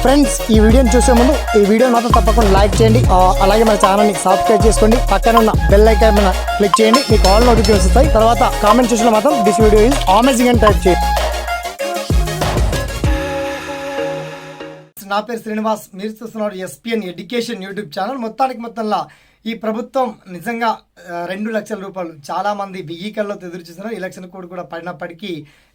Friends, ఈ వీడియోని చూసే ముందు ఈ వీడియో మాత్రం తప్పకుండా లైక్ చేయండి. అలాగే మన ఛానల్ని సబ్స్క్రైబ్ చేసుకోండి. పక్కన ఉన్న బెల్ ఐకాన్ మీద క్లిక్ చేయండి. మీకు ఆల్ నోటిఫికేషన్స్ వస్తాయి. తర్వాత కామెంట్ సెక్షన్లో మాత్రం దిస్ వీడియో ఈజ్ అమేజింగ్ అని టైప్ చేయండి. నా పేరు శ్రీనివాస్, మీరు చూస్తున్నారు ఎస్పీఎన్ ఎడ్యుకేషన్ యూట్యూబ్ ఛానల్. మొత్తంలో ఈ ప్రభుత్వం నిజంగా 2 లక్షల రూపాయలు చాలా మంది వెయ్యికల్లోతో ఎదురు చూస్తున్నారు. ఎలక్షన్ కోడ్ కూడా పడినప్పటికీ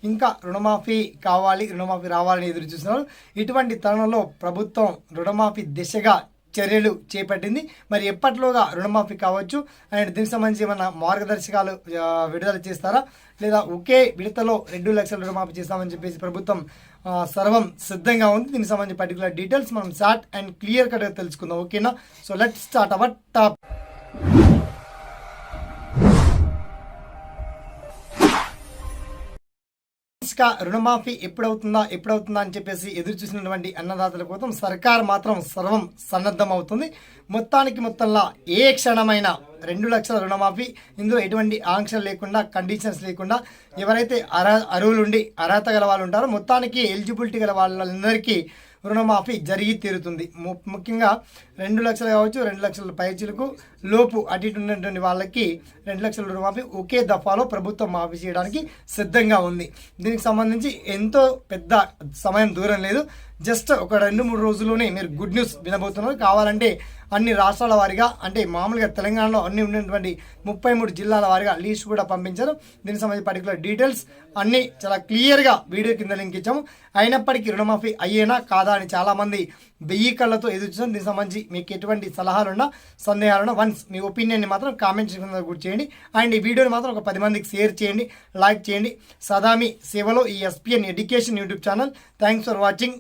ఇంకా రుణమాఫీ కావాలి, రుణమాఫీ రావాలని ఎదురు చూస్తున్నారు. ఇటువంటి తరుణంలో ప్రభుత్వం రుణమాఫీ దిశగా చర్యలు చేపట్టింది. మరి ఎప్పట్లోగా రుణమాఫీ కావచ్చు అండ్ దీనికి సంబంధించి ఏమన్నా మార్గదర్శకాలు విడుదల చేస్తారా, లేదా ఒకే విడతలో 2 లక్షల రుణమాఫీ చేస్తామని చెప్పేసి ప్రభుత్వం సర్వం సిద్ధంగా ఉంది. దీనికి సంబంధించి పర్టికులర్ డీటెయిల్స్ మనం షార్ట్ అండ్ క్లియర్ కట్గా తెలుసుకుందాం. ఓకేనా? So let's start our top. రుణమాఫీ ఎప్పుడవుతుందా అని చెప్పేసి ఎదురు చూసినటువంటి అన్నదాతల కోసం సర్కార్ మాత్రం సర్వం సన్నద్ధం అవుతుంది. మొత్తంలో ఏ క్షణమైనా 2 లక్షల రుణమాఫీ, ఇందులో ఎటువంటి ఆంక్షలు లేకుండా, కండిషన్స్ లేకుండా ఎవరైతే అర్హులుండి అర్హత గల వాళ్ళు ఉంటారో మొత్తానికి ఎలిజిబిలిటీ గల వాళ్ళందరికీ రుణమాఫీ జరిగి తీరుతుంది. ముఖ్యంగా 2 లక్షలు కావచ్చు, 2 లక్షల పైచీలకు లోపు అటు ఉన్నటువంటి వాళ్ళకి 2 లక్షల రుణమాఫీ ఒకే దఫాలో ప్రభుత్వం మాఫీ చేయడానికి సిద్ధంగా ఉంది. దీనికి సంబంధించి ఎంతో పెద్ద సమయం దూరం లేదు. జస్ట్ ఒక 2-3 రోజుల్లోనే మీరు గుడ్ న్యూస్ వినబోతున్నారు. కావాలంటే అన్ని రాష్ట్రాల వారిగా, అంటే మామూలుగా తెలంగాణలో అన్ని ఉన్నటువంటి 33 జిల్లాల వారిగా లీస్ట్ కూడా పంపించారు. దీనికి సంబంధించి పర్టికులర్ డీటెయిల్స్ అన్నీ చాలా క్లియర్గా వీడియో కింద లింక్ ఇచ్చాము. అయినప్పటికీ రుణమాఫీ అయ్యేనా కాదా అని చాలామంది 1000 కళ్ళతో ఎదురు చూసాం. దీనికి సంబంధించి మీకు ఎటువంటి సలహాలున్నా, సందేహాలున్నా వన్స్ మీ ఒపీనియన్ని మాత్రం కామెంట్ సెక్షన్లో గుర్తు చేయండి. అండ్ ఈ వీడియోని మాత్రం ఒక 10 మందికి షేర్ చేయండి, లైక్ చేయండి. సదా మీ సేవలో ఈ SPN education YouTube channel. Thanks for watching.